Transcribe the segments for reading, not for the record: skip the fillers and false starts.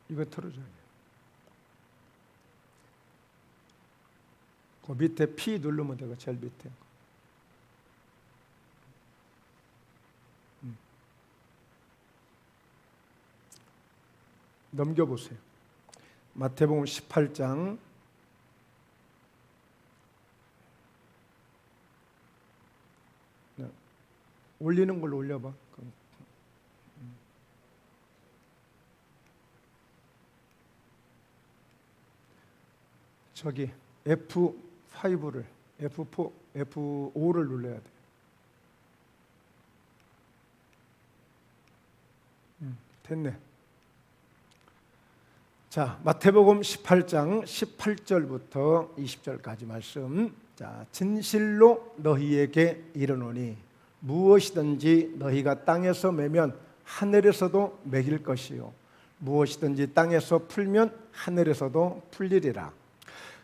이거 틀어줘야 돼요. 그 밑에 P 누르면 되고 제일 밑에. 넘겨보세요. 마태복음 18장 올리는 걸로 올려봐. 저기 F5를 F5를 눌러야 돼. 됐네. 자, 마태복음 18장 18절부터 20절까지 말씀. 자, 진실로 너희에게 이르노니 무엇이든지 너희가 땅에서 매면 하늘에서도 매길 것이요 무엇이든지 땅에서 풀면 하늘에서도 풀리리라.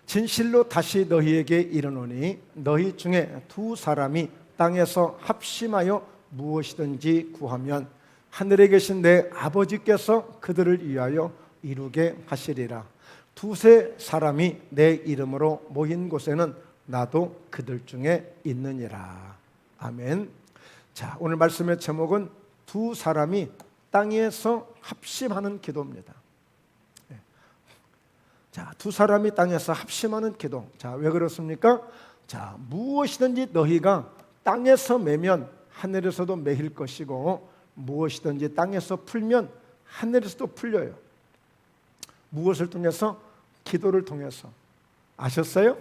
진실로 다시 너희에게 이르노니 너희 중에 두 사람이 땅에서 합심하여 무엇이든지 구하면 하늘에 계신 내 아버지께서 그들을 위하여 이루게 하시리라. 두세 사람이 내 이름으로 모인 곳에는 나도 그들 중에 있느니라. 아멘. 자, 오늘 말씀의 제목은 두 사람이 땅에서 합심하는 기도입니다. 자, 두 사람이 땅에서 합심하는 기도. 자, 왜 그렇습니까? 자, 무엇이든지 너희가 땅에서 매면 하늘에서도 매일 것이고 무엇이든지 땅에서 풀면 하늘에서도 풀려요. 무엇을 통해서? 기도를 통해서. 아셨어요?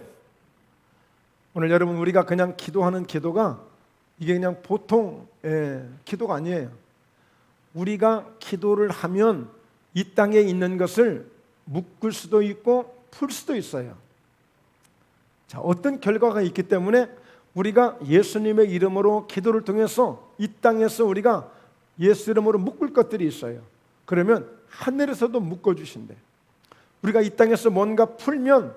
오늘 여러분, 우리가 그냥 기도하는 기도가 이게 그냥 보통 기도가 아니에요. 우리가 기도를 하면 이 땅에 있는 것을 묶을 수도 있고 풀 수도 있어요. 자, 어떤 결과가 있기 때문에 우리가 예수님의 이름으로 기도를 통해서 이 땅에서 우리가 예수 이름으로 묶을 것들이 있어요. 그러면 하늘에서도 묶어주신대. 우리가 이 땅에서 뭔가 풀면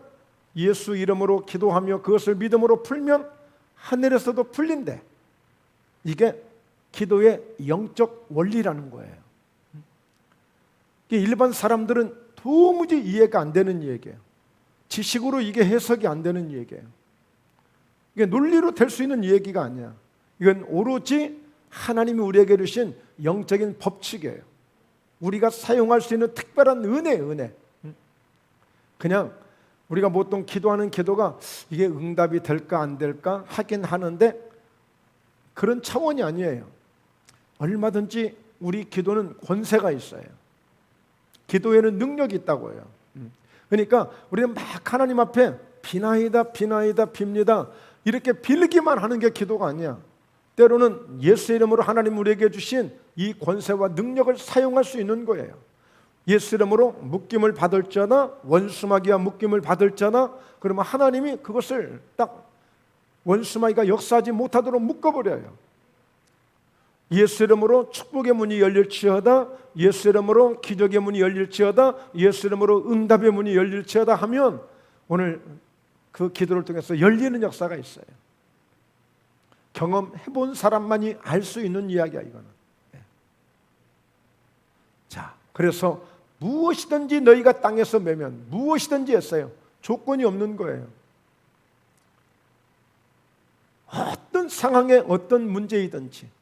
예수 이름으로 기도하며 그것을 믿음으로 풀면 하늘에서도 풀린대. 이게 기도의 영적 원리라는 거예요. 일반 사람들은 도무지 이해가 안 되는 얘기예요. 지식으로 이게 해석이 안 되는 얘기예요. 이게 논리로 될 수 있는 얘기가 아니야. 이건 오로지 하나님이 우리에게 주신 영적인 법칙이에요. 우리가 사용할 수 있는 특별한 은혜. 그냥 우리가 보통 기도하는 기도가 이게 응답이 될까 안 될까 하긴 하는데 그런 차원이 아니에요. 얼마든지 우리 기도는 권세가 있어요. 기도에는 능력이 있다고 해요. 그러니까 우리는 막 하나님 앞에 비나이다 빕니다 이렇게 빌기만 하는 게 기도가 아니야. 때로는 예수 이름으로 하나님 우리에게 주신 이 권세와 능력을 사용할 수 있는 거예요. 예수 이름으로 묶임을 받을자나 원수마귀와 묶임을 받을자나 그러면 하나님이 그것을 딱 원수마귀가 역사하지 못하도록 묶어버려요. 예수 이름으로 축복의 문이 열릴지어다, 예수 이름으로 기적의 문이 열릴지어다, 예수 이름으로 응답의 문이 열릴지어다 하면 오늘 그 기도를 통해서 열리는 역사가 있어요. 경험해본 사람만이 알 수 있는 이야기야 이거는. 자, 그래서 무엇이든지 너희가 땅에서 매면 무엇이든지 했어요. 조건이 없는 거예요. 어떤 상황에 어떤 문제이든지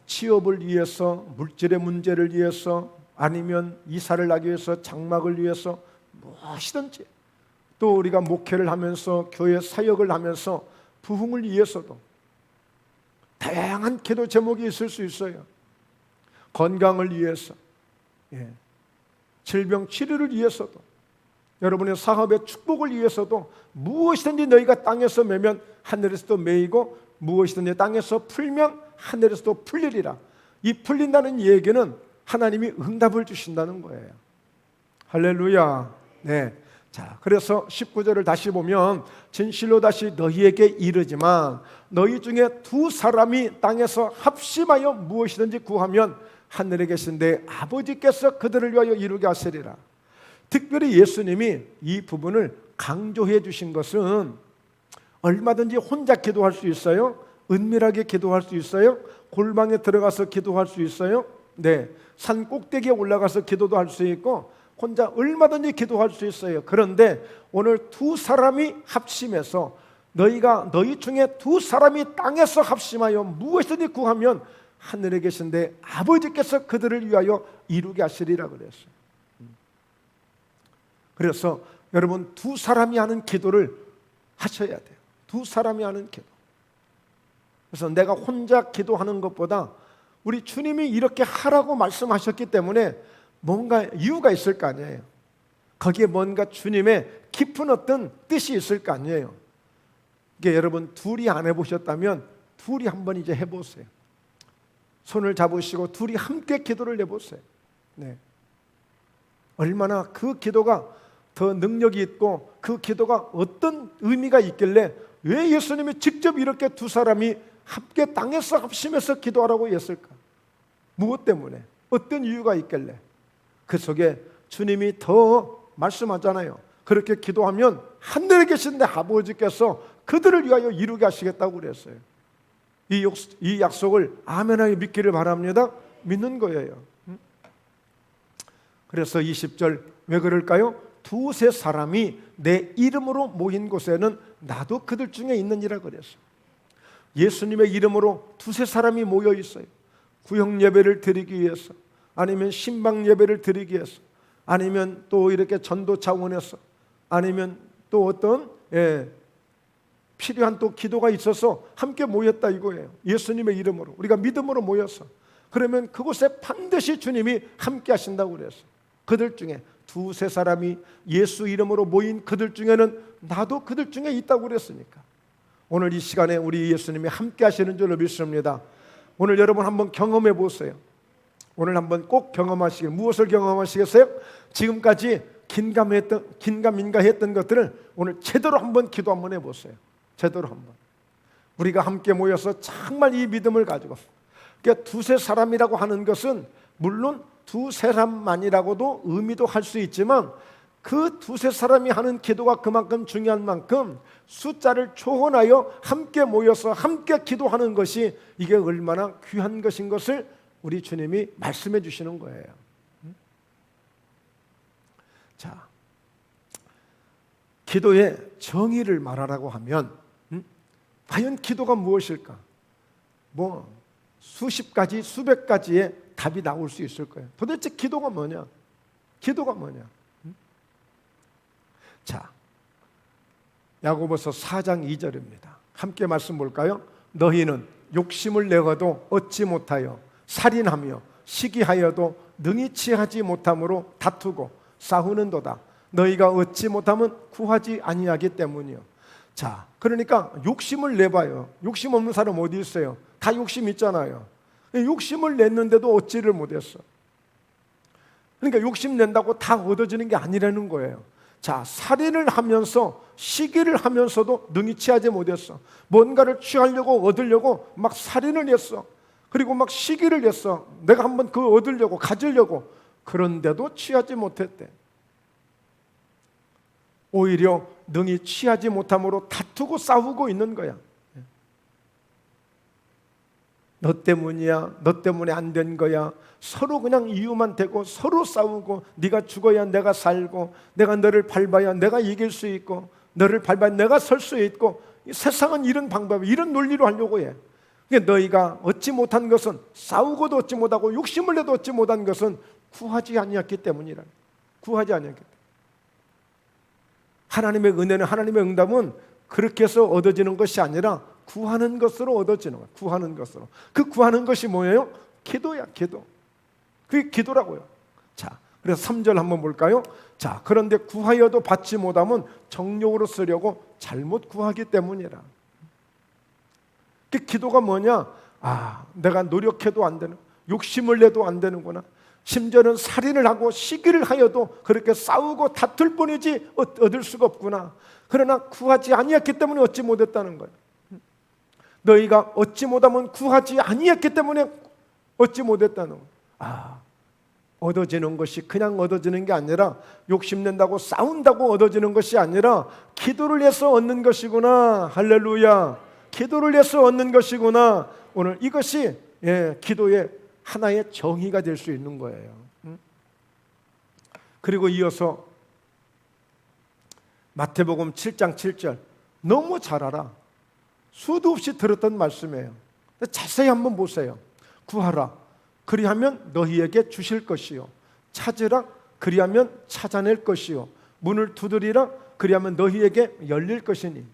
취업을 위해서, 물질의 문제를 위해서, 아니면 이사를 하기 위해서, 장막을 위해서 무엇이든지, 또 우리가 목회를 하면서 교회 사역을 하면서 부흥을 위해서도 다양한 기도 제목이 있을 수 있어요. 건강을 위해서, 질병 치료를 위해서도, 여러분의 사업의 축복을 위해서도 무엇이든지 너희가 땅에서 매면 하늘에서도 매이고 무엇이든지 땅에서 풀면 하늘에서도 풀리리라. 이 풀린다는 얘기는 하나님이 응답을 주신다는 거예요. 할렐루야. 네. 자, 그래서 19절을 다시 보면 진실로 다시 너희에게 이르지만 너희 중에 두 사람이 땅에서 합심하여 무엇이든지 구하면 하늘에 계신 내 아버지께서 그들을 위하여 이루게 하시리라. 특별히 예수님이 이 부분을 강조해 주신 것은 얼마든지 혼자 기도할 수 있어요. 은밀하게 기도할 수 있어요. 골방에 들어가서 기도할 수 있어요. 네, 산 꼭대기에 올라가서 기도도 할 수 있고 혼자 얼마든지 기도할 수 있어요. 그런데 오늘 두 사람이 합심해서 너희 중에 두 사람이 땅에서 합심하여 무엇이든지 구하면 하늘에 계신데 아버지께서 그들을 위하여 이루게 하시리라 그랬어요. 그래서 여러분 두 사람이 하는 기도를 하셔야 돼요. 두 사람이 하는 기도. 그래서 내가 혼자 기도하는 것보다 우리 주님이 이렇게 하라고 말씀하셨기 때문에 뭔가 이유가 있을 거 아니에요. 거기에 뭔가 주님의 깊은 어떤 뜻이 있을 거 아니에요. 이게 여러분 둘이 안 해보셨다면 둘이 한번 이제 해보세요. 손을 잡으시고 둘이 함께 기도를 해보세요. 네. 얼마나 그 기도가 더 능력이 있고 그 기도가 어떤 의미가 있길래 왜 예수님이 직접 이렇게 두 사람이 함께 땅에서 합심해서 기도하라고 했을까? 무엇 때문에? 어떤 이유가 있길래? 그 속에 주님이 더 말씀하잖아요. 그렇게 기도하면 하늘에 계신 내 아버지께서 그들을 위하여 이루게 하시겠다고 그랬어요. 이 약속을 아멘하게 믿기를 바랍니다. 믿는 거예요. 그래서 20절 왜 그럴까요? 두세 사람이 내 이름으로 모인 곳에는 나도 그들 중에 있느니라 그랬어요. 예수님의 이름으로 두세 사람이 모여 있어요. 구역 예배를 드리기 위해서, 아니면 신방 예배를 드리기 위해서, 아니면 또 이렇게 전도 차원에서, 아니면 또 어떤 필요한 또 기도가 있어서 함께 모였다 이거예요. 예수님의 이름으로 우리가 믿음으로 모여서 그러면 그곳에 반드시 주님이 함께 하신다고 그랬어요. 그들 중에 두세 사람이 예수 이름으로 모인 그들 중에는 나도 그들 중에 있다고 그랬으니까 오늘 이 시간에 우리 예수님이 함께 하시는 줄로 믿습니다. 오늘 여러분 한번 경험해 보세요. 오늘 한번 꼭 경험하시길. 무엇을 경험하시겠어요? 지금까지 긴가민가 했던 것들을 오늘 제대로 한번 기도 한번 해보세요. 제대로 한번 우리가 함께 모여서 정말 이 믿음을 가지고, 그러니까 두세 사람이라고 하는 것은 물론 두세 사람만이라고도 의미도 할 수 있지만 그 두세 사람이 하는 기도가 그만큼 중요한 만큼 숫자를 초월하여 함께 모여서 함께 기도하는 것이 이게 얼마나 귀한 것인 것을 우리 주님이 말씀해 주시는 거예요. 자, 기도의 정의를 말하라고 하면 과연 기도가 무엇일까? 뭐 수십 가지, 수백 가지의 답이 나올 수 있을 거예요. 도대체 기도가 뭐냐? 기도가 뭐냐? 자, 야고보서 4장 2절입니다. 함께 말씀 볼까요? 너희는 욕심을 내어도 얻지 못하여 살인하며 시기하여도 능히 취하지 못함으로 다투고 싸우는도다. 너희가 얻지 못하면 구하지 아니하기 때문이요. 자, 그러니까 욕심을 내봐요. 욕심 없는 사람 어디 있어요? 다 욕심 있잖아요. 욕심을 냈는데도 얻지를 못했어. 그러니까 욕심 낸다고 다 얻어지는 게 아니라는 거예요. 자, 살인을 하면서 시기를 하면서도 능히 취하지 못했어. 뭔가를 취하려고 얻으려고 막 살인을 했어. 그리고 막 시기를 했어. 내가 한번 그거 얻으려고 가지려고. 그런데도 취하지 못했대. 오히려 능히 취하지 못함으로 다투고 싸우고 있는 거야. 너 때문이야. 너 때문에 안 된 거야. 서로 그냥 이유만 대고 서로 싸우고, 네가 죽어야 내가 살고, 내가 너를 밟아야 내가 이길 수 있고, 너를 밟아야 내가 설 수 있고, 세상은 이런 방법, 이런 논리로 하려고 해. 그러니까 너희가 얻지 못한 것은, 싸우고도 얻지 못하고 욕심을 내도 얻지 못한 것은 구하지 아니었기 때문이라. 구하지 아니었기 때문에. 하나님의 은혜는, 하나님의 응답은 그렇게 해서 얻어지는 것이 아니라 구하는 것으로 얻어지는 거예요. 구하는 것으로. 그 구하는 것이 뭐예요? 기도야, 기도. 그게 기도라고요. 자, 그래서 3절 한번 볼까요? 자, 그런데 구하여도 받지 못하면 정욕으로 쓰려고 잘못 구하기 때문이라. 그 기도가 뭐냐? 아, 내가 노력해도 안 되는, 욕심을 내도 안 되는구나. 심지어는 살인을 하고 시기를 하여도 그렇게 싸우고 다툴 뿐이지 얻을 수가 없구나. 그러나 구하지 아니했기 때문에 얻지 못했다는 거예요. 너희가 얻지 못하면 구하지 아니했기 때문에 얻지 못했다는 거예요. 아, 얻어지는 것이 그냥 얻어지는 게 아니라, 욕심낸다고 싸운다고 얻어지는 것이 아니라 기도를 해서 얻는 것이구나. 할렐루야. 기도를 해서 얻는 것이구나. 오늘 이것이 기도의 하나의 정의가 될 수 있는 거예요. 그리고 이어서 마태복음 7장 7절, 너무 잘 알아. 수도 없이 들었던 말씀이에요. 자세히 한번 보세요. 구하라, 그리하면 너희에게 주실 것이요, 찾으라, 그리하면 찾아낼 것이요, 문을 두드리라, 그리하면 너희에게 열릴 것이니.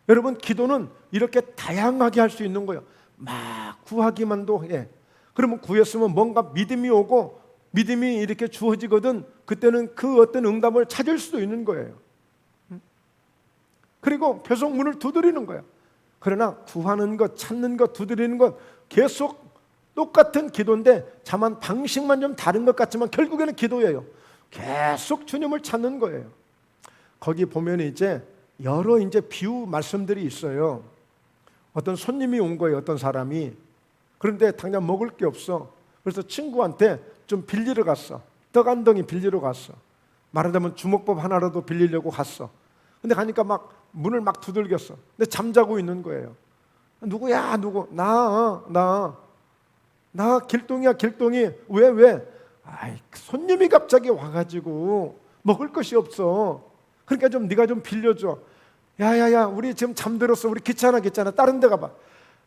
여러분, 기도는 이렇게 다양하게 할 수 있는 거예요. 막 구하기만도 해. 그러면 구했으면 뭔가 믿음이 오고 믿음이 이렇게 주어지거든. 그때는 그 어떤 응답을 찾을 수도 있는 거예요. 그리고 계속 문을 두드리는 거야. 그러나 구하는 것, 찾는 것, 두드리는 것 계속 똑같은 기도인데 다만 방식만 좀 다른 것 같지만 결국에는 기도예요. 계속 주님을 찾는 거예요. 거기 보면 이제 여러 비유 말씀들이 있어요. 어떤 손님이 온 거예요. 어떤 사람이. 그런데 당장 먹을 게 없어. 그래서 친구한테 좀 빌리러 갔어. 떡 한 덩이 빌리러 갔어. 말하자면 주먹밥 하나라도 빌리려고 갔어. 근데 가니까 막 문을 막 두들겼어. 근데 잠자고 있는 거예요. 누구야? 누구? 나 길동이야, 길동이. 왜? 아이, 손님이 갑자기 와가지고 먹을 것이 없어. 그러니까 네가 좀 빌려줘. 야야야, 우리 지금 잠들었어. 우리 귀찮아. 다른 데 가봐.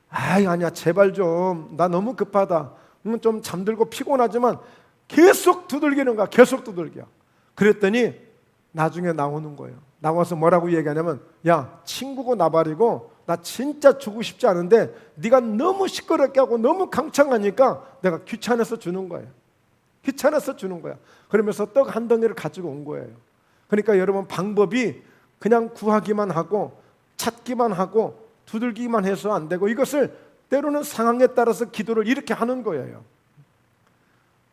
아이, 아니야, 제발 좀. 나 너무 급하다. 좀 잠들고 피곤하지만 계속 두들기는 거야. 계속 두들겨. 그랬더니 나중에 나오는 거예요. 나와서 뭐라고 얘기하냐면, 야, 친구고 나발이고 나 진짜 주고 싶지 않은데 네가 너무 시끄럽게 하고 너무 강창하니까 내가 귀찮아서 주는 거예요. 귀찮아서 주는 거야. 그러면서 떡 한 덩이를 가지고 온 거예요. 그러니까 여러분, 방법이 그냥 구하기만 하고 찾기만 하고 두들기만 해서 안 되고, 이것을 때로는 상황에 따라서 기도를 이렇게 하는 거예요.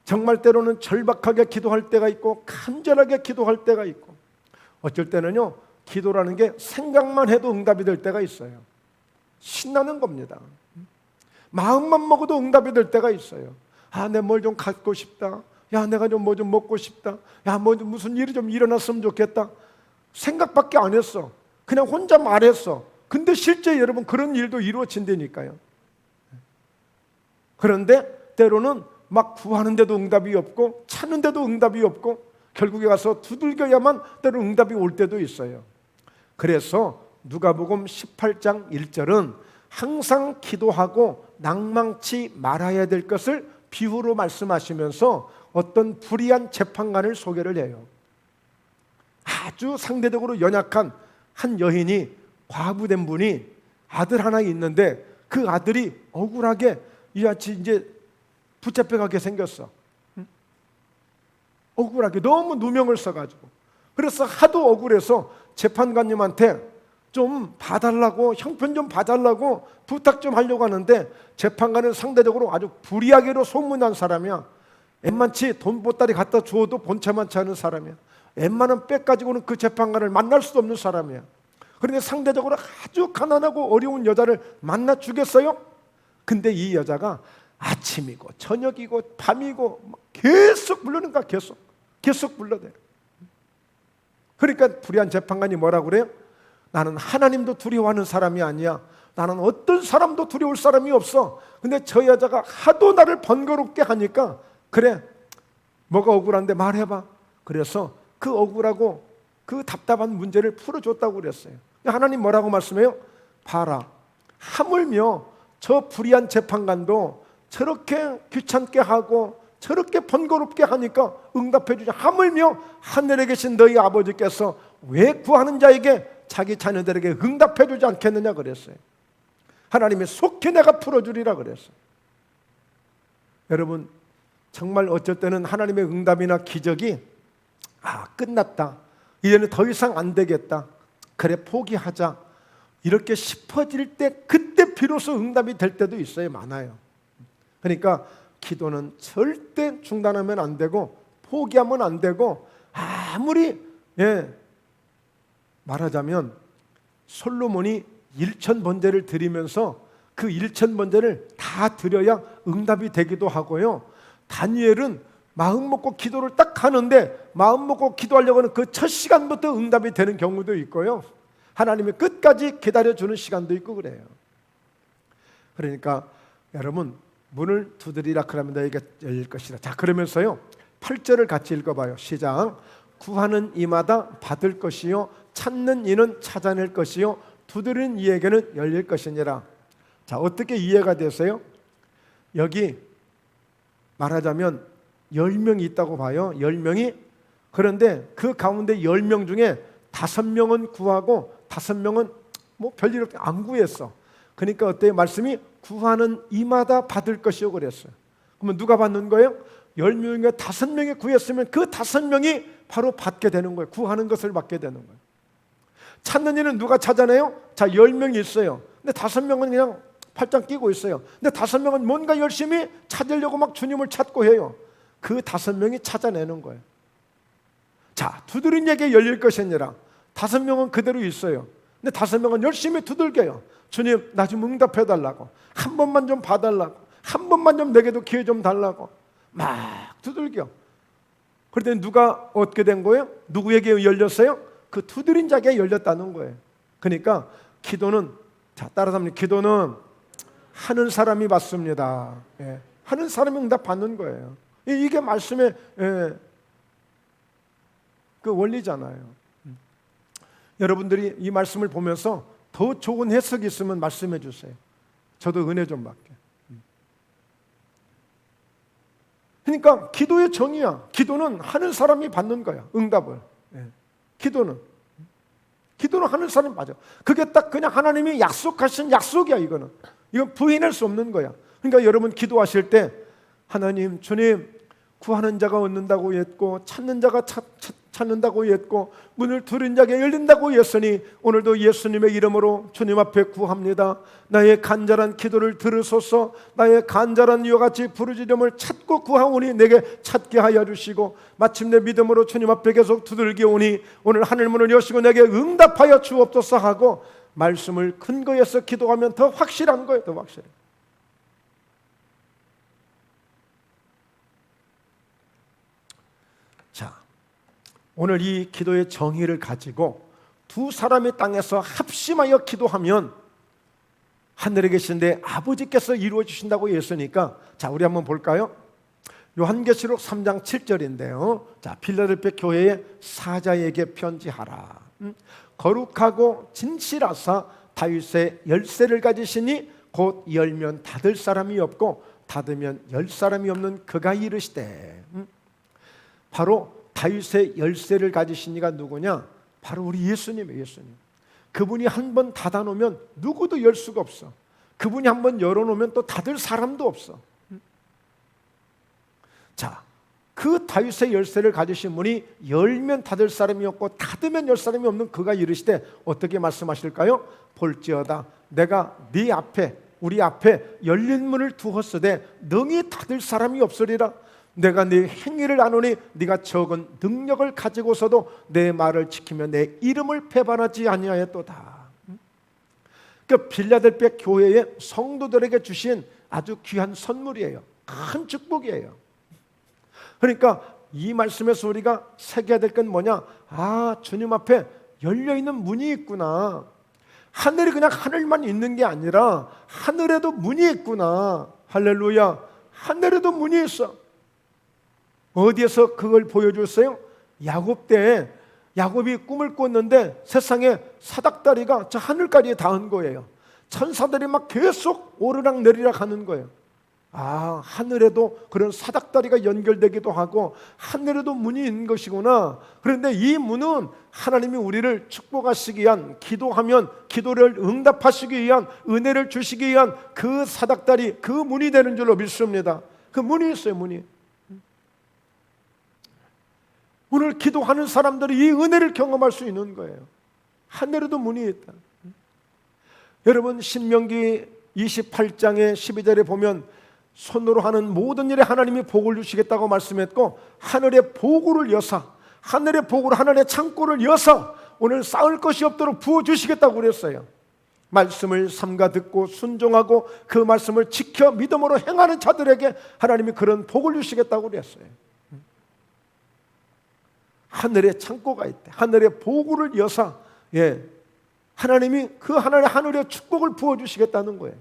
정말 때로는 절박하게 기도할 때가 있고 간절하게 기도할 때가 있고, 어쩔 때는요, 기도라는 게 생각만 해도 응답이 될 때가 있어요. 신나는 겁니다. 마음만 먹어도 응답이 될 때가 있어요. 아, 내 뭘 좀 갖고 싶다. 야, 내가 좀 뭐 좀 먹고 싶다. 야, 무슨 일이 좀 일어났으면 좋겠다. 생각밖에 안 했어. 그냥 혼자 말했어. 근데 실제 여러분, 그런 일도 이루어진다니까요. 그런데 때로는 막 구하는데도 응답이 없고 찾는데도 응답이 없고 결국에 가서 두들겨야만 때로는 응답이 올 때도 있어요. 그래서 누가복음 18장 1절은 항상 기도하고 낭망치 말아야 될 것을 비유로 말씀하시면서 어떤 불의한 재판관을 소개를 해요. 아주 상대적으로 연약한 한 여인이, 과부된 분이 아들 하나 있는데 그 아들이 억울하게 이제 붙잡혀가게 생겼어. 억울하게 너무 누명을 써가지고. 그래서 하도 억울해서 재판관님한테 좀 봐달라고, 형편 좀 봐달라고 부탁 좀 하려고 하는데, 재판관은 상대적으로 아주 불이하게로 소문난 사람이야. 웬만치 돈 보따리 갖다 주어도 본체만치 않은 사람이야. 웬만한 빽 가지고는 그 재판관을 만날 수도 없는 사람이야. 그런데 상대적으로 아주 가난하고 어려운 여자를 만나 주겠어요? 근데 이 여자가 아침이고 저녁이고 밤이고 계속 부르는 거야. 계속 불러대요. 그러니까 불의한 재판관이 뭐라고 그래요? 나는 하나님도 두려워하는 사람이 아니야. 나는 어떤 사람도 두려울 사람이 없어. 근데 저 여자가 하도 나를 번거롭게 하니까, 그래, 뭐가 억울한데 말해봐. 그래서 그 억울하고 그 답답한 문제를 풀어줬다고 그랬어요. 하나님 뭐라고 말씀해요? 봐라, 하물며 저 불의한 재판관도 저렇게 귀찮게 하고 저렇게 번거롭게 하니까 응답해 주자. 하물며 하늘에 계신 너희 아버지께서 왜 구하는 자에게 자기 자녀들에게 응답해 주지 않겠느냐 그랬어요. 하나님이 속히 내가 풀어주리라 그랬어요. 여러분, 정말 어쩔 때는 하나님의 응답이나 기적이 끝났다, 이제는 더 이상 안 되겠다, 그래 포기하자, 이렇게 싶어질 때, 그때 비로소 응답이 될 때도 있어요. 많아요. 그러니까 기도는 절대 중단하면 안 되고 포기하면 안 되고, 아무리 말하자면 솔로몬이 1,000번제를 드리면서 그 1,000번제를 다 드려야 응답이 되기도 하고요. 다니엘은 마음 먹고 기도를 딱 하는데 마음 먹고 기도하려고 하는 그 첫 시간부터 응답이 되는 경우도 있고요. 하나님이 끝까지 기다려주는 시간도 있고 그래요. 그러니까 여러분, 문을 두드리라 그러면 너에게 열릴 것이라. 자, 그러면서요 8절을 같이 읽어봐요. 시작. 구하는 이마다 받을 것이요 찾는 이는 찾아낼 것이요 두드리는 이에게는 열릴 것이니라. 자, 어떻게 이해가 되세요? 여기 말하자면 10명이 있다고 봐요. 10명이. 그런데 그 가운데 10명 중에 5명은 구하고 5명은 뭐 별일 없게 안 구했어. 그러니까 어때요? 말씀이 구하는 이마다 받을 것이요 그랬어요. 그러면 누가 받는 거예요? 10명 중에 5명이 구했으면 그 5명이 바로 받게 되는 거예요. 구하는 것을 받게 되는 거예요. 찾는 이는 누가 찾아내요? 자, 10명이 있어요. 근데 5명은 그냥 팔짱 끼고 있어요. 근데 5명은 뭔가 열심히 찾으려고 막 주님을 찾고 해요. 그 5명이 찾아내는 거예요. 자, 두드린 이에게 열릴 것이니라. 5명은 그대로 있어요. 근데 5명은 열심히 두들겨요. 주님, 나 좀 응답해달라고, 한 번만 좀 봐달라고, 한 번만 좀 내게도 기회 좀 달라고 막 두들겨. 그런데 누가 얻게 된 거예요? 누구에게 열렸어요? 그 두드린 자에게 열렸다는 거예요. 그러니까 기도는, 자, 따라서 합니다. 기도는 하는 사람이 받습니다. 예. 하는 사람이 응답 받는 거예요. 이게 말씀의 그 원리잖아요. 여러분들이 이 말씀을 보면서 더 좋은 해석이 있으면 말씀해 주세요. 저도 은혜 좀 받게. 그러니까 기도의 정의야. 기도는 하는 사람이 받는 거야. 응답을. 기도는 하는 사람이 맞아. 그게 딱 그냥 하나님이 약속하신 약속이야. 이건 부인할 수 없는 거야. 그러니까 여러분 기도하실 때 하나님, 주님, 구하는 자가 얻는다고 했고 찾는 자가 찾는다고 했고 문을 두드린 자에게 열린다고 했으니 오늘도 예수님의 이름으로 주님 앞에 구합니다. 나의 간절한 기도를 들으소서. 나의 간절한 이와 같이 부르짖음을 찾고 구하오니 내게 찾게 하여 주시고 마침내 믿음으로 주님 앞에 계속 두들겨오니 오늘 하늘문을 여시고 내게 응답하여 주옵소서 하고 말씀을 근거해서 기도하면 더 확실한 거예요. 더 확실해. 자, 오늘 이 기도의 정의를 가지고 두 사람이 땅에서 합심하여 기도하면 하늘에 계신데 아버지께서 이루어 주신다고 했으니까, 자, 우리 한번 볼까요? 요한계시록 3장 7절인데요. 자, 필라델피아 교회의 사자에게 편지하라. 거룩하고 진실하사 다윗의 열쇠를 가지시니 곧 열면 닫을 사람이 없고 닫으면 열 사람이 없는 그가 이르시되. 바로 다윗의 열쇠를 가지신 이가 누구냐? 바로 우리 예수님이에요. 예수님. 그분이 한 번 닫아놓으면 누구도 열 수가 없어. 그분이 한 번 열어놓으면 또 닫을 사람도 없어. 자, 그 다윗의 열쇠를 가지신 분이 열면 닫을 사람이 없고 닫으면 열 사람이 없는 그가 이르시되 어떻게 말씀하실까요? 볼지어다 내가 네 앞에, 우리 앞에 열린 문을 두었으되 능히 닫을 사람이 없으리라. 내가 네 행위를 아노니 네가 적은 능력을 가지고서도 내 말을 지키며 내 이름을 배반하지 아니하였도다. 그 빌라델피아 교회의 성도들에게 주신 아주 귀한 선물이에요. 큰 축복이에요. 그러니까 이 말씀에서 우리가 새겨야 될 건 뭐냐? 아, 주님 앞에 열려있는 문이 있구나. 하늘이 그냥 하늘만 있는 게 아니라 하늘에도 문이 있구나. 할렐루야. 하늘에도 문이 있어. 어디에서 그걸 보여줬어요? 야곱 때 야곱이 꿈을 꿨는데 세상에 사닥다리가 저 하늘까지 닿은 거예요. 천사들이 막 계속 오르락 내리락 하는 거예요. 아, 하늘에도 그런 사닥다리가 연결되기도 하고 하늘에도 문이 있는 것이구나. 그런데 이 문은 하나님이 우리를 축복하시기 위한, 기도하면 기도를 응답하시기 위한, 은혜를 주시기 위한 그 사닥다리, 그 문이 되는 줄로 믿습니다. 그 문이 있어요. 문이. 오늘 기도하는 사람들이 이 은혜를 경험할 수 있는 거예요. 하늘에도 문이 있다. 여러분, 신명기 28장의 12절에 보면 손으로 하는 모든 일에 하나님이 복을 주시겠다고 말씀했고, 하늘의 보고를 여사, 하늘의 보고를, 하늘의 창고를 여사 오늘 쌓을 것이 없도록 부어주시겠다고 그랬어요. 말씀을 삼가 듣고 순종하고 그 말씀을 지켜 믿음으로 행하는 자들에게 하나님이 그런 복을 주시겠다고 그랬어요. 하늘의 창고가 있대. 하늘의 보고를 여사, 하나님이 그 하늘의 축복을 부어주시겠다는 거예요.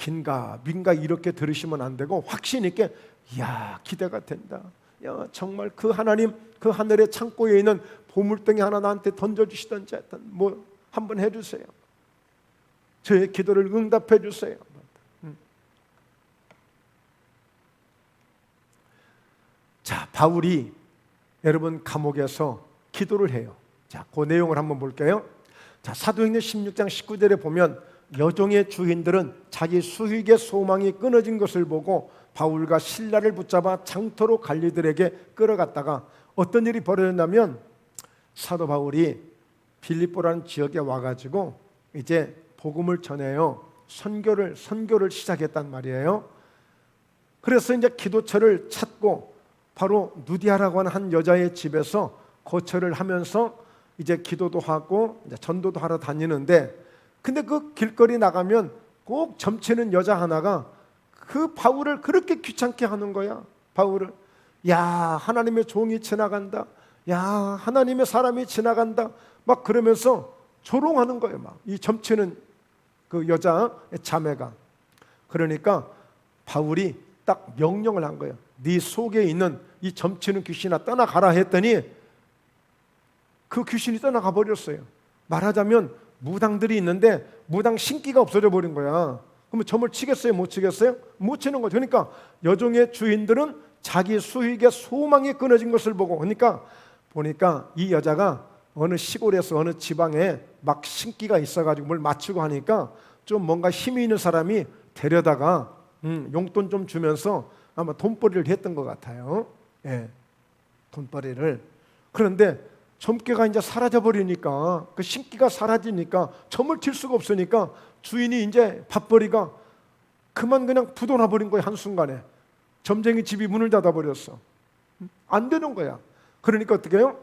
긴가 민가 이렇게 들으시면 안 되고 확신 있게 이야 기대가 된다. 야 정말 그 하나님 그 하늘의 창고에 있는 보물덩이 하나 나한테 던져주시던지 하여튼 뭐 한번 해주세요. 저의 기도를 응답해 주세요. 자, 바울이 여러분 감옥에서 기도를 해요. 자, 그 내용을 한번 볼게요. 자, 사도행전 16장 19절에 보면 여종의 주인들은 자기 수익의 소망이 끊어진 것을 보고 바울과 실라를 붙잡아 장터로 관리들에게 끌어갔다가 어떤 일이 벌어졌냐면 사도 바울이 빌립보라는 지역에 와가지고 이제 복음을 전해요. 선교를 시작했단 말이에요. 그래서 이제 기도처를 찾고 바로 누디아라고 하는 한 여자의 집에서 거처를 하면서 이제 기도도 하고 이제 전도도 하러 다니는데 근데 그 길거리 나가면 꼭 점치는 여자 하나가 그 바울을 그렇게 귀찮게 하는 거야. 바울을 야 하나님의 종이 지나간다. 야 하나님의 사람이 지나간다. 막 그러면서 조롱하는 거예요. 막 이 점치는 그 여자 자매가. 그러니까 바울이 딱 명령을 한 거예요. 네 속에 있는 이 점치는 귀신아 떠나가라 했더니 그 귀신이 떠나가 버렸어요. 말하자면 무당들이 있는데 무당 신기가 없어져 버린 거야. 그러면 점을 치겠어요? 못 치겠어요? 못 치는 거죠. 그러니까 여종의 주인들은 자기 수익의 소망이 끊어진 것을 보고 보니까 이 여자가 어느 시골에서 어느 지방에 막 신기가 있어가지고 뭘 맞추고 하니까 좀 뭔가 힘이 있는 사람이 데려다가 용돈 좀 주면서 아마 돈벌이를 했던 것 같아요. 예, 돈벌이를. 그런데 점괘가 이제 사라져버리니까 그 신기가 사라지니까 점을 칠 수가 없으니까 주인이 이제 밥벌이가 그만 그냥 부도나 버린 거예요. 한순간에 점쟁이 집이 문을 닫아버렸어. 안 되는 거야. 그러니까 어떻게 해요?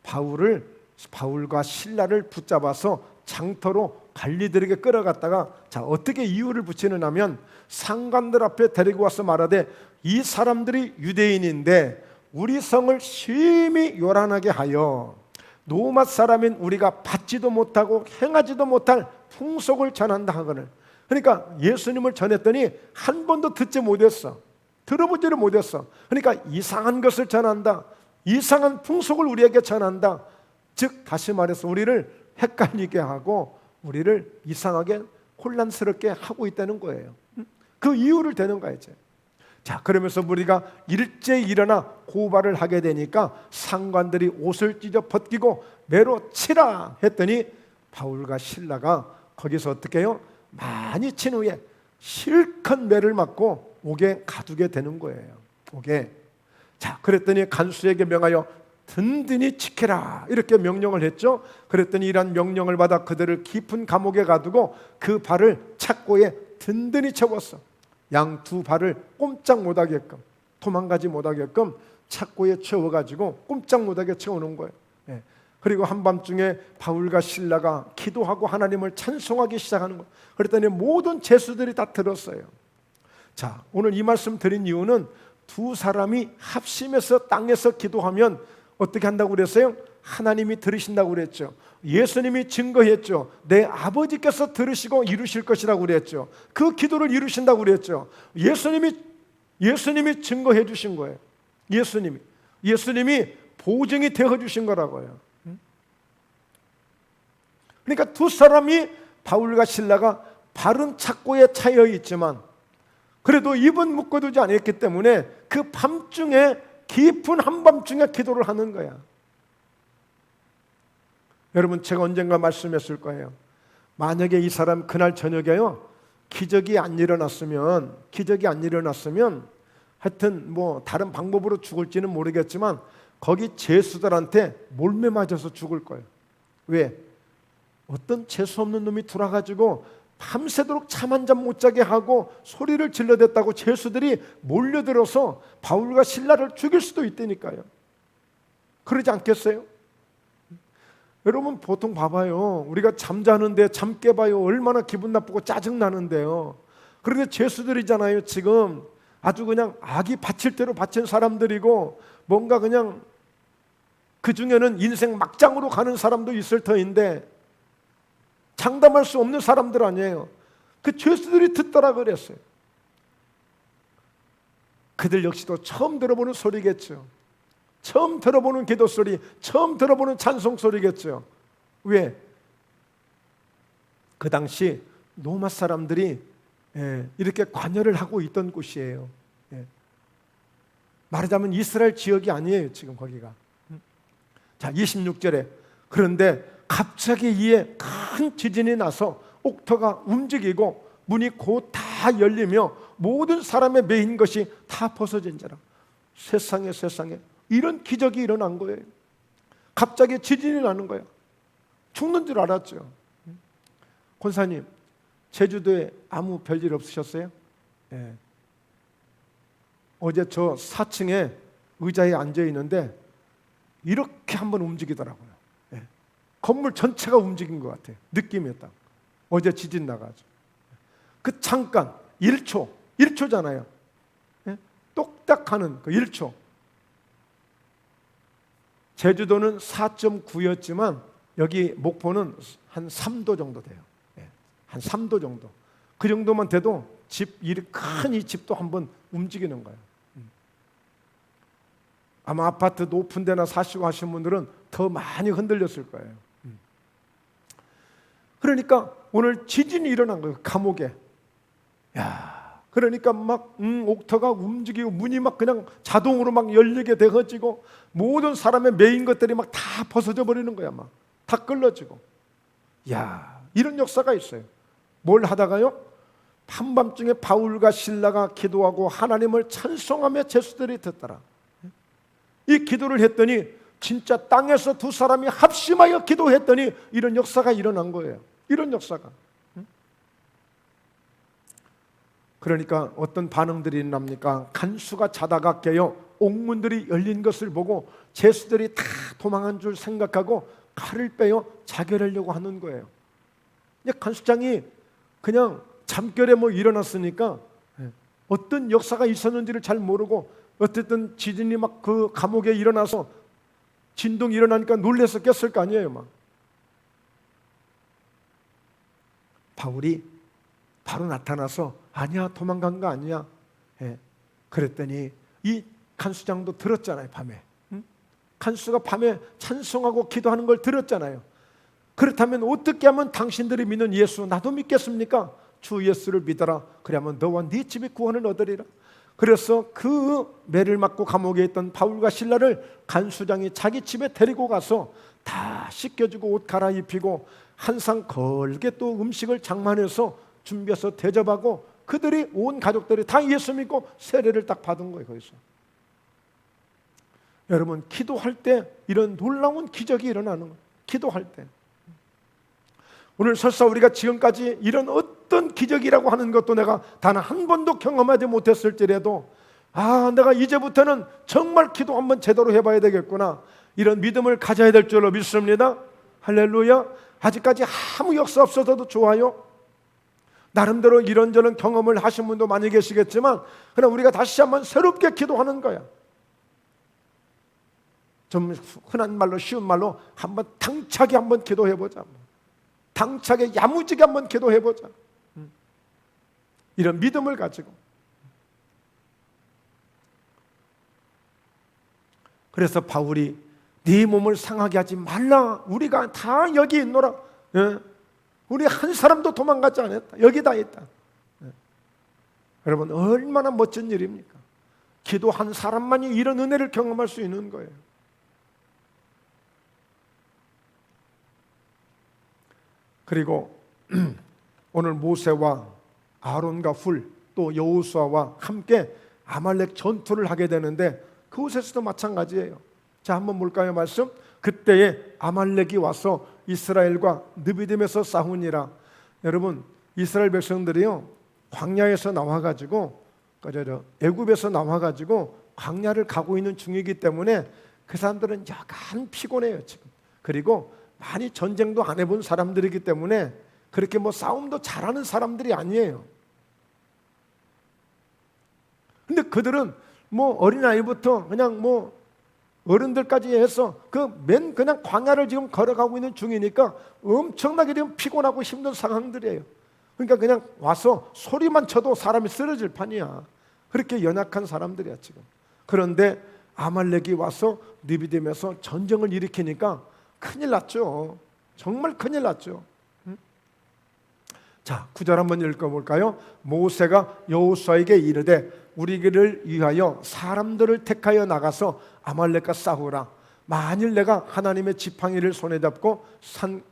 바울과 실라를 붙잡아서 장터로 관리들에게 끌어갔다가 자 어떻게 이유를 붙이는 하면 상관들 앞에 데리고 와서 말하되 이 사람들이 유대인인데 우리 성을 심히 요란하게 하여 노맛 사람인 우리가 받지도 못하고 행하지도 못할 풍속을 전한다 하거늘. 그러니까 예수님을 전했더니 한 번도 듣지 못했어. 들어보지를 못했어. 그러니까 이상한 것을 전한다. 이상한 풍속을 우리에게 전한다. 즉 다시 말해서 우리를 헷갈리게 하고 우리를 이상하게 혼란스럽게 하고 있다는 거예요. 그 이유를 대는 거야 이제. 자 그러면서 우리가 일제히 일어나 고발을 하게 되니까 상관들이 옷을 찢어 벗기고 매로 치라 했더니 바울과 실라가 거기서 어떻게 해요? 많이 친 후에 실컷 매를 맞고 옥에 가두게 되는 거예요. 옥에. 자 그랬더니 간수에게 명하여 든든히 지켜라 이렇게 명령을 했죠. 그랬더니 이러한 명령을 받아 그들을 깊은 감옥에 가두고 그 발을 착고에 든든히 채웠어. 양 두 발을 꼼짝 못하게끔 도망가지 못하게끔 착고에 채워가지고 꼼짝 못하게 채우는 거예요. 예. 그리고 한밤중에 바울과 실라가 기도하고 하나님을 찬송하기 시작하는 거예요. 그랬더니 모든 죄수들이 다 들었어요. 자 오늘 이 말씀 드린 이유는 두 사람이 합심해서 땅에서 기도하면 어떻게 한다고 그랬어요? 하나님이 들으신다고 그랬죠. 예수님이 증거했죠. 내 아버지께서 들으시고 이루실 것이라고 그랬죠. 그 기도를 이루신다고 그랬죠. 예수님이 증거해 주신 거예요. 예수님이 보증이 되어 주신 거라고요. 그러니까 두 사람이 바울과 실라가 바른 착고에 차여 있지만 그래도 입은 묶어두지 않았기 때문에 그 밤중에 깊은 한밤중에 기도를 하는 거야. 여러분 제가 언젠가 말씀했을 거예요. 만약에 이 사람 그날 저녁에요 기적이 안 일어났으면 하여튼 뭐 다른 방법으로 죽을지는 모르겠지만 거기 죄수들한테 몰매 맞아서 죽을 거예요. 왜? 어떤 재수 없는 놈이 들어와가지고 밤새도록 잠 한 잠 못 자게 하고 소리를 질러댔다고 죄수들이 몰려들어서 바울과 실라를 죽일 수도 있다니까요. 그러지 않겠어요? 여러분 보통 봐봐요. 우리가 잠자는데 잠 깨봐요. 얼마나 기분 나쁘고 짜증나는데요. 그런데 죄수들이잖아요. 지금 아주 그냥 악이 바칠 대로 바친 사람들이고 뭔가 그냥 그 중에는 인생 막장으로 가는 사람도 있을 터인데 장담할 수 없는 사람들 아니에요. 그 죄수들이 듣더라 그랬어요. 그들 역시도 처음 들어보는 소리겠죠. 처음 들어보는 기도 소리, 처음 들어보는 찬송 소리겠죠. 왜? 그 당시 로마 사람들이 이렇게 관여를 하고 있던 곳이에요. 말하자면 이스라엘 지역이 아니에요, 지금 거기가. 자, 26절에 그런데 갑자기 이에 큰 지진이 나서 옥토가 움직이고 문이 곧 다 열리며 모든 사람의 매인 것이 다 벗어진지라. 세상에 이런 기적이 일어난 거예요. 갑자기 지진이 나는 거예요. 죽는 줄 알았죠. 권사님, 제주도에 아무 별일 없으셨어요? 네. 어제 저 4층에 의자에 앉아 있는데 이렇게 한번 움직이더라고요. 네. 건물 전체가 움직인 것 같아요. 느낌이 딱. 어제 지진 나가지고. 그 잠깐 1초잖아요. 네? 똑딱하는 그 1초. 제주도는 4.9였지만 여기 목포는 한 3도 정도 돼요. 한 3도 정도. 그 정도만 돼도 큰 이 집도 한번 움직이는 거예요. 아마 아파트 높은 데나 사시고 하신 분들은 더 많이 흔들렸을 거예요. 그러니까 오늘 지진이 일어난 거예요. 감옥에. 야, 그러니까 막 옥토가 움직이고 문이 막 그냥 자동으로 막 열리게 되어지고 모든 사람의 매인 것들이 막 다 벗어져 버리는 거야. 막 다 끌러지고. 야, 이런 역사가 있어요. 뭘 하다가요? 한밤중에 바울과 실라가 기도하고 하나님을 찬송하며 제수들이 듣더라. 이 기도를 했더니 진짜 땅에서 두 사람이 합심하여 기도했더니 이런 역사가 일어난 거예요. 이런 역사가. 그러니까 어떤 반응들이 납니까? 간수가 자다가 깨어 옥문들이 열린 것을 보고 제수들이 다 도망한 줄 생각하고 칼을 빼어 자결하려고 하는 거예요. 간수장이 그냥 잠결에 일어났으니까 어떤 역사가 있었는지를 잘 모르고 어쨌든 지진이 막 그 감옥에 일어나서 진동이 일어나니까 놀래서 깼을 거 아니에요. 막 바울이 바로 나타나서 아니야, 도망간 거 아니야. 그랬더니 이 간수장도 들었잖아요. 밤에 간수가 밤에 찬송하고 기도하는 걸 들었잖아요. 그렇다면 어떻게 하면 당신들이 믿는 예수 나도 믿겠습니까? 주 예수를 믿어라. 그러면 너와 네 집이 구원을 얻으리라. 그래서 그 매를 맞고 감옥에 있던 바울과 실라를 간수장이 자기 집에 데리고 가서 다 씻겨주고 옷 갈아입히고 한상 걸게 또 음식을 장만해서 준비해서 대접하고 그들이 온 가족들이 다 예수 믿고 세례를 딱 받은 거예요. 거기서. 여러분, 기도할 때 이런 놀라운 기적이 일어나는 거예요. 기도할 때. 오늘 설사 우리가 지금까지 이런 어떤 기적이라고 하는 것도 내가 단 한 번도 경험하지 못했을지라도 내가 이제부터는 정말 기도 한번 제대로 해봐야 되겠구나, 이런 믿음을 가져야 될 줄로 믿습니다. 할렐루야. 아직까지 아무 역사 없어도 좋아요. 나름대로 이런저런 경험을 하신 분도 많이 계시겠지만 그냥 우리가 다시 한번 새롭게 기도하는 거야. 좀 흔한 말로 쉬운 말로 한번 당차게 한번 기도해보자. 당차게 야무지게 한번 기도해보자. 이런 믿음을 가지고. 그래서 바울이 네 몸을 상하게 하지 말라. 우리가 다 여기 있노라. 우리 한 사람도 도망가지 않았다. 여기 다 있다. 여러분, 얼마나 멋진 일입니까? 기도한 사람만이 이런 은혜를 경험할 수 있는 거예요. 그리고 오늘 모세와 아론과 훌 또 여호수아와 함께 아말렉 전투를 하게 되는데 그곳에서도 마찬가지예요. 자, 한번 볼까요? 말씀. 그때에 아말렉이 와서 이스라엘과 느비딤에서 싸우니라. 여러분, 이스라엘 백성들이요 광야에서 나와가지고 애굽에서 나와가지고 광야를 가고 있는 중이기 때문에 그 사람들은 약간 피곤해요 지금. 그리고 많이 전쟁도 안 해본 사람들이기 때문에 그렇게 싸움도 잘하는 사람들이 아니에요. 근데 그들은 어린아이부터 그냥 어른들까지 해서 그냥 광야를 지금 걸어가고 있는 중이니까 엄청나게 지금 피곤하고 힘든 상황들이에요. 그러니까 그냥 와서 소리만 쳐도 사람이 쓰러질 판이야. 그렇게 연약한 사람들이야 지금. 그런데 아말렉이 와서 느비딤에서 전쟁을 일으키니까 큰일 났죠. 정말 큰일 났죠. 자, 9절 한번 읽어볼까요? 모세가 여호수아에게 이르되 우리를 위하여 사람들을 택하여 나가서 아말렉과 싸우라. 만일 내가 하나님의 지팡이를 손에 잡고 산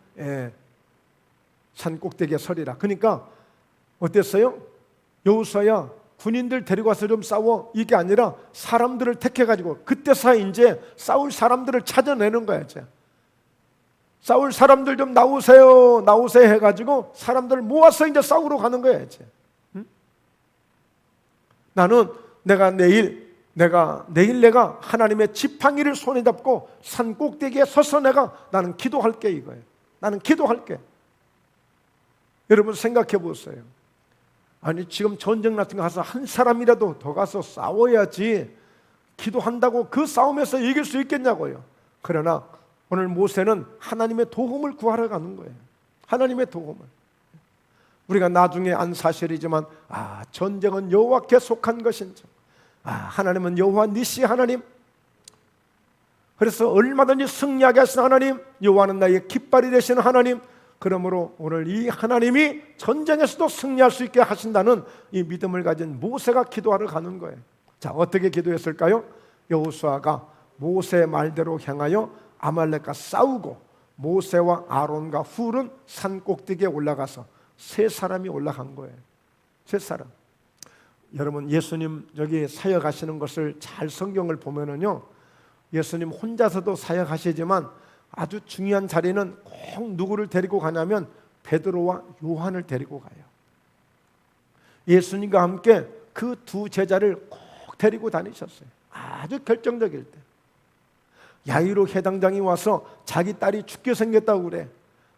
꼭대기에 서리라. 그러니까 어땠어요? 여호수아야, 군인들 데리고 와서 좀 싸워. 이게 아니라 사람들을 택해가지고 그때서 이제 싸울 사람들을 찾아내는 거야. 이제 싸울 사람들 좀 나오세요 해가지고 사람들 모아서 이제 싸우러 가는 거야. 이제 나는 내일 내가 하나님의 지팡이를 손에 잡고 산 꼭대기에 서서 나는 기도할게. 이거예요. 나는 기도할게. 여러분 생각해 보세요. 아니 지금 전쟁 같은 거 가서 한 사람이라도 더 가서 싸워야지 기도한다고 그 싸움에서 이길 수 있겠냐고요. 그러나 오늘 모세는 하나님의 도움을 구하러 가는 거예요. 하나님의 도움을. 우리가 나중에 안 사실이지만 전쟁은 여호와께 속한 것인지, 하나님은 여호와 니시 하나님, 그래서 얼마든지 승리하게 하시는 하나님, 여호와는 나의 깃발이 되시는 하나님, 그러므로 오늘 이 하나님이 전쟁에서도 승리할 수 있게 하신다는 이 믿음을 가진 모세가 기도하러 가는 거예요. 자, 어떻게 기도했을까요? 여호수아가 모세의 말대로 향하여 아말렉과 싸우고 모세와 아론과 훌은 산 꼭대기에 올라가서 세 사람이 올라간 거예요. 세 사람. 여러분 예수님 여기 사역하시는 것을 잘 성경을 보면은요, 예수님 혼자서도 사역하시지만 아주 중요한 자리는 꼭 누구를 데리고 가냐면 베드로와 요한을 데리고 가요. 예수님과 함께 그 두 제자를 꼭 데리고 다니셨어요. 아주 결정적일 때. 야이로 해당장이 와서 자기 딸이 죽게 생겼다고 그래.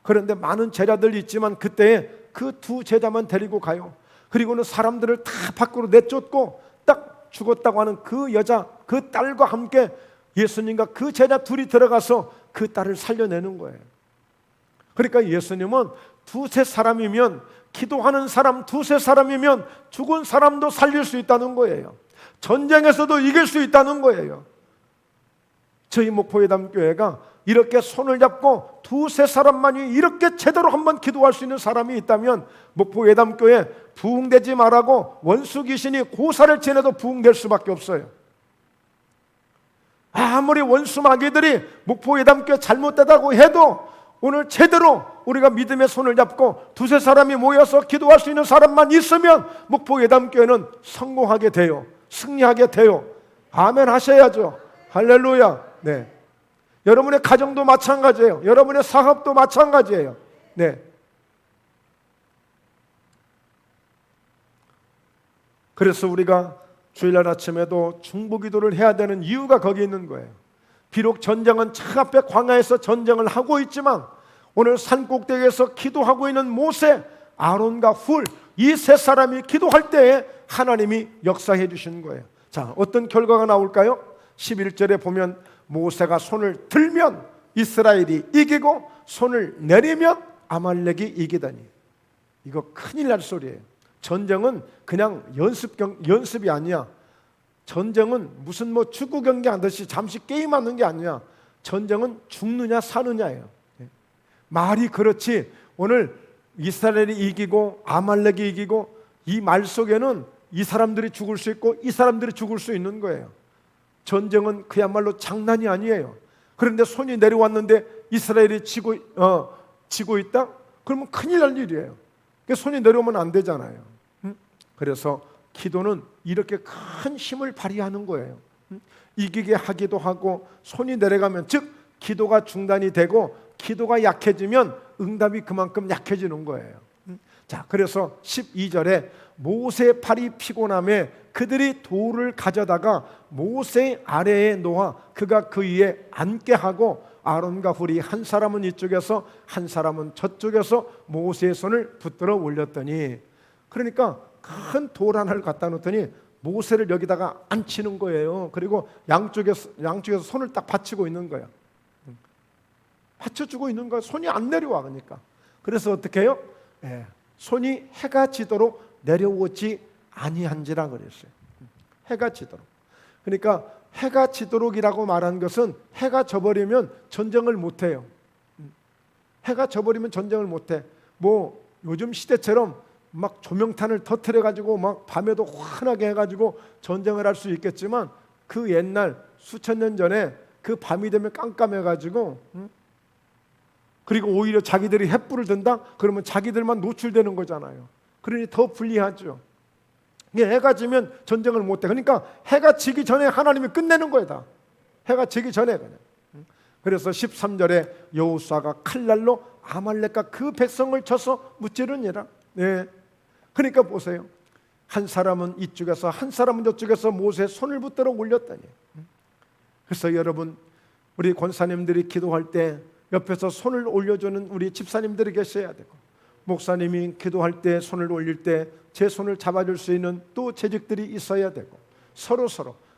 그런데 많은 제자들이 있지만 그때에 그 두 제자만 데리고 가요. 그리고는 사람들을 다 밖으로 내쫓고 딱 죽었다고 하는 그 여자, 그 딸과 함께 예수님과 그 제자 둘이 들어가서 그 딸을 살려내는 거예요. 그러니까 예수님은 두세 사람이면, 기도하는 사람 두세 사람이면 죽은 사람도 살릴 수 있다는 거예요. 전쟁에서도 이길 수 있다는 거예요. 저희 목포예담교회가 이렇게 손을 잡고 두세 사람만이 이렇게 제대로 한번 기도할 수 있는 사람이 있다면 목포예담교회 부흥되지 말라고 원수 귀신이 고사를 지내도 부흥될 수밖에 없어요. 아무리 원수 마귀들이 목포예담교회 잘못되다고 해도 오늘 제대로 우리가 믿음의 손을 잡고 두세 사람이 모여서 기도할 수 있는 사람만 있으면 목포예담교회는 성공하게 돼요. 승리하게 돼요. 아멘 하셔야죠. 할렐루야. 네. 여러분의 가정도 마찬가지예요. 여러분의 사업도 마찬가지예요. 네. 그래서 우리가 주일날 아침에도 중보기도를 해야 되는 이유가 거기 있는 거예요. 비록 전쟁은 차 앞에 광야에서 전쟁을 하고 있지만 오늘 산꼭대기에서 기도하고 있는 모세, 아론과 훌, 이 세 사람이 기도할 때에 하나님이 역사해 주시는 거예요. 자, 어떤 결과가 나올까요? 11절에 보면 모세가 손을 들면 이스라엘이 이기고 손을 내리면 아말렉이 이기다니. 이거 큰일 날 소리예요. 전쟁은 그냥 연습이 아니야. 전쟁은 무슨 축구 경기 하듯이 잠시 게임하는 게 아니야. 전쟁은 죽느냐 사느냐예요. 말이 그렇지 오늘 이스라엘이 이기고 아말렉이 이기고 이 말 속에는 이 사람들이 죽을 수 있고 이 사람들이 죽을 수 있는 거예요. 전쟁은 그야말로 장난이 아니에요. 그런데 손이 내려왔는데 이스라엘이 지고 있다? 그러면 큰일 날 일이에요. 손이 내려오면 안 되잖아요. 그래서 기도는 이렇게 큰 힘을 발휘하는 거예요. 이기게 하기도 하고 손이 내려가면 즉 기도가 중단이 되고 기도가 약해지면 응답이 그만큼 약해지는 거예요. 자, 그래서 12절에 모세 팔이 피곤함에 그들이 돌을 가져다가 모세 아래에 놓아 그가 그 위에 앉게 하고 아론과 훌이 한 사람은 이쪽에서 한 사람은 저쪽에서 모세의 손을 붙들어 올렸더니, 그러니까 큰 돌 하나를 갖다 놓더니 모세를 여기다가 앉히는 거예요. 그리고 양쪽에서 손을 딱 받치고 있는 거예요. 받쳐주고 있는 거예요. 손이 안 내려와. 그러니까 그래서 어떻게 해요? 손이 해가 지도록 내려오지 아니한지라 그랬어요. 해가 지도록. 그러니까 해가 지도록이라고 말한 것은 해가 져버리면 전쟁을 못해요. 해가 져버리면 전쟁을 못해. 뭐 요즘 시대처럼 막 조명탄을 터뜨려 가지고 막 밤에도 환하게 해가지고 전쟁을 할 수 있겠지만 그 옛날 수천 년 전에 그 밤이 되면 깜깜해가지고 그리고 오히려 자기들이 횃불을 든다? 그러면 자기들만 노출되는 거잖아요. 그러니 더 불리하죠. 해가 지면 전쟁을 못해. 그러니까 해가 지기 전에 하나님이 끝내는 거예요. 다. 해가 지기 전에 그냥. 그래서 13절에 여호수아가 칼날로 아말렉과 그 백성을 쳐서 무찌르니라. 네. 그러니까 보세요. 한 사람은 이쪽에서 한 사람은 저쪽에서 모세의 손을 붙들어 올렸다니. 그래서 여러분, 우리 권사님들이 기도할 때 옆에서 손을 올려주는 우리 집사님들이 계셔야 되고, 목사님이 기도할 때 손을 올릴 때 제 손을 잡아줄 수 있는 또 재직들이 있어야 되고, 서로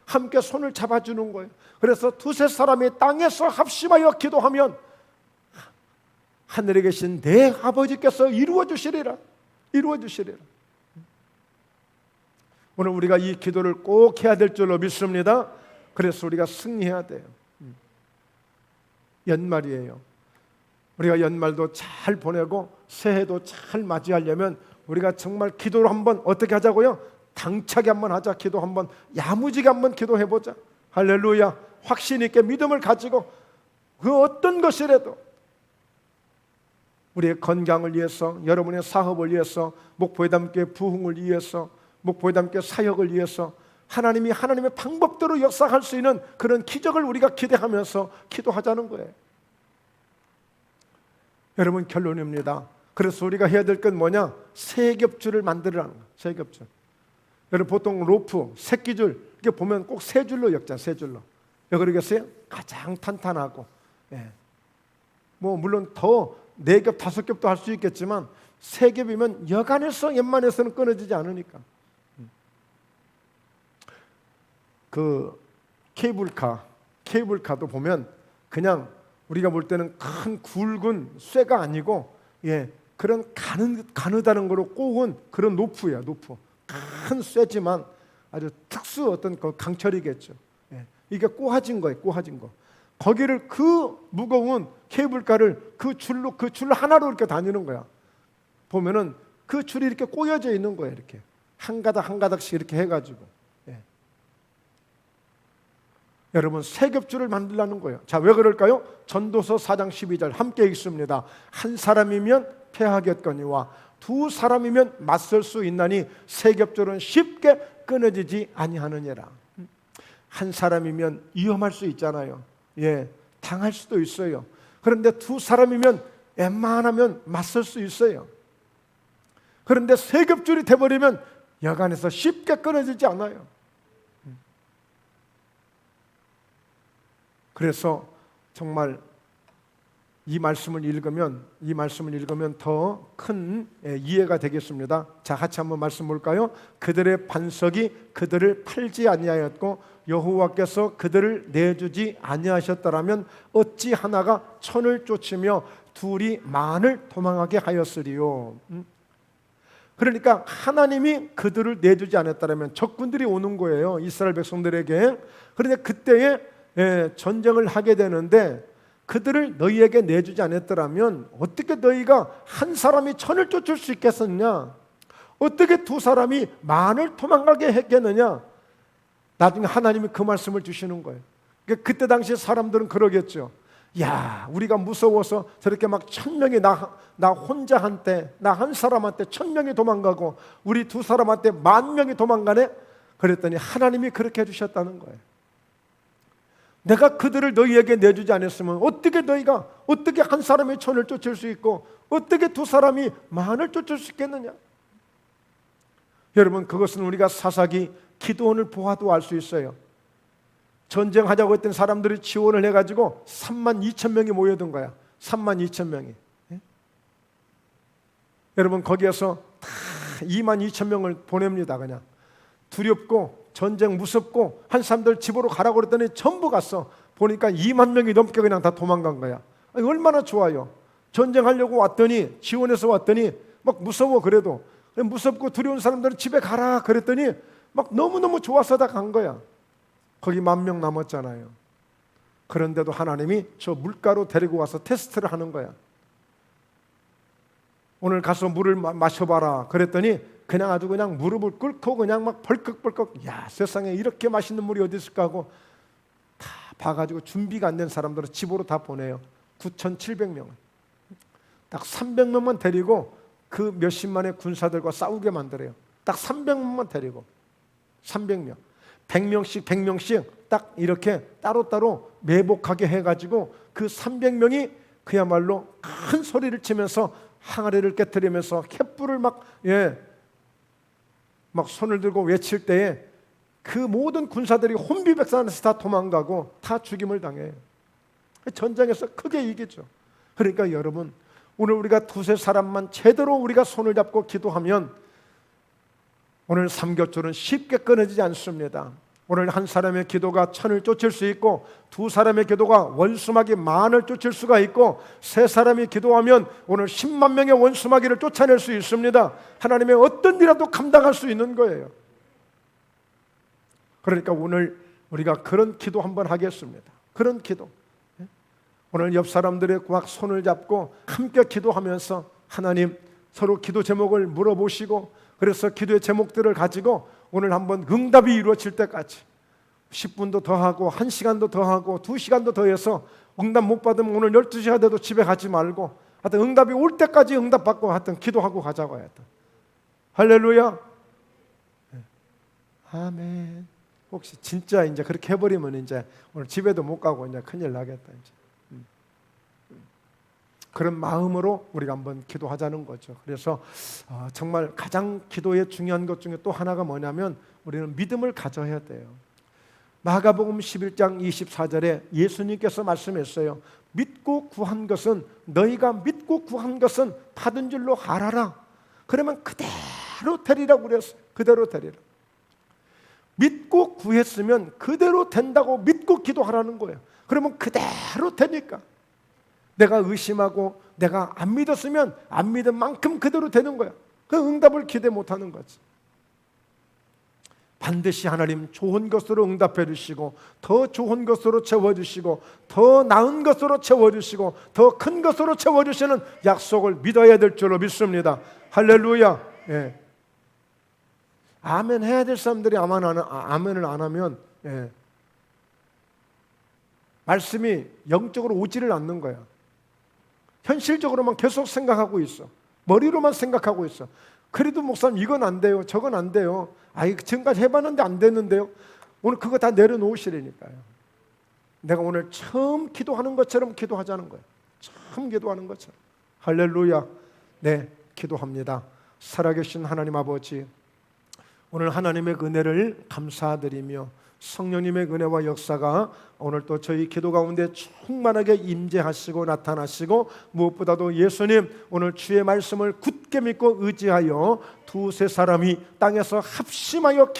함께 손을 잡아주는 거예요. 그래서 두세 사람이 땅에서 합심하여 기도하면 하늘에 계신 내 아버지께서 이루어 주시리라. 오늘 우리가 이 기도를 꼭 해야 될 줄로 믿습니다. 그래서 우리가 승리해야 돼요. 연말이에요. 우리가 연말도 잘 보내고 새해도 잘 맞이하려면 우리가 정말 기도를 한번 어떻게 하자고요? 당차게 한번 하자. 기도 한번 야무지게 한번 기도해보자. 할렐루야. 확신 있게 믿음을 가지고 그 어떤 것이라도 우리의 건강을 위해서, 여러분의 사업을 위해서, 목포회담교회 부흥을 위해서, 목포회담교회 사역을 위해서 하나님이 하나님의 방법대로 역사할 수 있는 그런 기적을 우리가 기대하면서 기도하자는 거예요. 여러분, 결론입니다. 그래서 우리가 해야 될 건 뭐냐? 세겹줄을 만들라는 거예요. 세겹줄. 여러분, 보통 로프, 새끼줄 이렇게 보면 꼭 세 줄로 엮자. 세 줄로. 왜 그러겠어요? 가장 탄탄하고, 뭐 물론 더 4겹, 5겹도 할 수 있겠지만 세 겹이면 여간에서 웬만해서는 끊어지지 않으니까. 그 케이블카도 보면 그냥 우리가 볼 때는 큰 굵은 쇠가 아니고 그런 가느다란 거로 꼬은 그런 노프예요. 노프. 큰 쇠지만 아주 특수 어떤 그 강철이겠죠. 이게 꼬아진 거예요. 꼬아진 거. 거기를 그 무거운 케이블카를 그 줄 하나로 이렇게 다니는 거야. 보면은 그 줄이 이렇게 꼬여져 있는 거예요. 이렇게 한 가닥씩 이렇게 해가지고. 여러분, 세겹줄을 만들라는 거예요. 자, 왜 그럴까요? 전도서 4장 12절 함께 읽습니다. 한 사람이면 패하겠거니와 두 사람이면 맞설 수 있나니 세겹줄은 쉽게 끊어지지 아니하느니라. 한 사람이면 위험할 수 있잖아요. 당할 수도 있어요. 그런데 두 사람이면 웬만하면 맞설 수 있어요. 그런데 세겹줄이 돼버리면 여간에서 쉽게 끊어지지 않아요. 그래서 정말 이 말씀을 읽으면 더 큰 이해가 되겠습니다. 자, 같이 한번 말씀 볼까요? 그들의 반석이 그들을 팔지 아니하였고 여호와께서 그들을 내주지 아니하셨더라면 어찌 하나가 천을 쫓으며 둘이 만을 도망하게 하였으리요. 그러니까 하나님이 그들을 내주지 않았다면 적군들이 오는 거예요. 이스라엘 백성들에게. 그런데 그때에 전쟁을 하게 되는데 그들을 너희에게 내주지 않았더라면 어떻게 너희가 한 사람이 천을 쫓을 수 있겠느냐? 어떻게 두 사람이 만을 도망가게 했겠느냐? 나중에 하나님이 그 말씀을 주시는 거예요. 그때 당시 사람들은 그러겠죠. 야, 우리가 무서워서 저렇게 막 1000명이 나 혼자 한테, 나 한 사람한테 1000명이 도망가고 우리 두 사람한테 10,000명이 도망가네? 그랬더니 하나님이 그렇게 해주셨다는 거예요. 내가 그들을 너희에게 내주지 않았으면 어떻게 너희가 어떻게 한 사람의 천을 쫓을 수 있고 어떻게 두 사람이 만을 쫓을 수 있겠느냐? 여러분, 그것은 우리가 사사기 기드온을 보아도 알 수 있어요. 전쟁하자고 했던 사람들이 지원을 해가지고 32,000명이 모여든 거야. 32,000명이. 여러분, 거기에서 다 22,000명을 보냅니다. 그냥 두렵고 전쟁 무섭고 한 사람들 집으로 가라고 그랬더니 전부 갔어. 보니까 20,000명이 넘게 그냥 다 도망간 거야. 아니, 얼마나 좋아요. 전쟁하려고 왔더니 지원해서 왔더니 막 무서워. 그래도 무섭고 두려운 사람들은 집에 가라 그랬더니 막 너무너무 좋아서 다 간 거야. 거기 10,000명 남았잖아요. 그런데도 하나님이 저 물가로 데리고 와서 테스트를 하는 거야. 오늘 가서 물을 마셔봐라 그랬더니 그냥 아주 그냥 무릎을 꿇고 그냥 막 벌컥벌컥, 야, 세상에 이렇게 맛있는 물이 어디 있을까 하고 다 봐가지고 준비가 안 된 사람들을 집으로 다 보내요. 9,700명을. 딱 300명만 데리고 그 몇십만의 군사들과 싸우게 만들어요. 딱 300명만 데리고 300명 100명씩 딱 이렇게 따로따로 매복하게 해가지고 그 300명이 그야말로 큰 소리를 치면서 항아리를 깨트리면서 횃불을 막 손을 들고 외칠 때에 그 모든 군사들이 혼비백산해서 다 도망가고 다 죽임을 당해요. 전장에서 크게 이기죠. 그러니까 여러분, 오늘 우리가 두세 사람만 제대로 우리가 손을 잡고 기도하면 오늘 삼겹줄은 쉽게 끊어지지 않습니다. 오늘 한 사람의 기도가 천을 쫓을 수 있고, 두 사람의 기도가 원수마귀 만을 쫓을 수가 있고, 세 사람이 기도하면 오늘 10만 명의 원수마귀를 쫓아낼 수 있습니다. 하나님의 어떤 일이라도 감당할 수 있는 거예요. 그러니까 오늘 우리가 그런 기도 한번 하겠습니다. 그런 기도. 오늘 옆 사람들의 꽉 손을 잡고 함께 기도하면서 하나님 서로 기도 제목을 물어보시고, 그래서 기도의 제목들을 가지고 오늘 한번 응답이 이루어질 때까지 10분도 더 하고 1시간도 더 하고 2시간도 더 해서 응답 못 받으면 오늘 12시가 돼도 집에 가지 말고 하여튼 응답이 올 때까지 응답받고 하여튼 기도하고 가자고 하여튼. 할렐루야. 아멘. 혹시 진짜 이제 그렇게 해버리면 이제 오늘 집에도 못 가고 이제 큰일 나겠다 이제. 그런 마음으로 우리가 한번 기도하자는 거죠. 그래서 정말 가장 기도의 중요한 것 중에 또 하나가 뭐냐면 우리는 믿음을 가져야 돼요. 마가복음 11장 24절에 예수님께서 말씀했어요. 믿고 구한 것은, 너희가 믿고 구한 것은 받은 줄로 알아라. 그러면 그대로 되리라고 그랬어요. 그대로 되리라. 믿고 구했으면 그대로 된다고 믿고 기도하라는 거예요. 그러면 그대로 되니까. 내가 의심하고 내가 안 믿었으면 안 믿은 만큼 그대로 되는 거야. 그 응답을 기대 못하는 거지. 반드시 하나님 좋은 것으로 응답해 주시고, 더 좋은 것으로 채워주시고, 더 나은 것으로 채워주시고, 더 큰 것으로 채워주시는 약속을 믿어야 될 줄로 믿습니다. 할렐루야. 예. 아멘 해야 될 사람들이 아멘을 안 하면 말씀이 영적으로 오지를 않는 거야. 현실적으로만 계속 생각하고 있어. 머리로만 생각하고 있어. 그래도 목사님 이건 안 돼요, 저건 안 돼요. 지금까지 해봤는데 안 됐는데요. 오늘 그거 다 내려놓으시라니까요. 내가 오늘 처음 기도하는 것처럼 기도하자는 거예요. 처음 기도하는 것처럼. 할렐루야. 네, 기도합니다. 살아계신 하나님 아버지, 오늘 하나님의 은혜를 감사드리며 성령님의 은혜와 역사가 오늘 또 저희 기도 가운데 충만하게 임재하시고 나타나시고, 무엇보다도 예수님 오늘 주의 말씀을 굳게 믿고 의지하여 두세 사람이 땅에서 합심하여 기도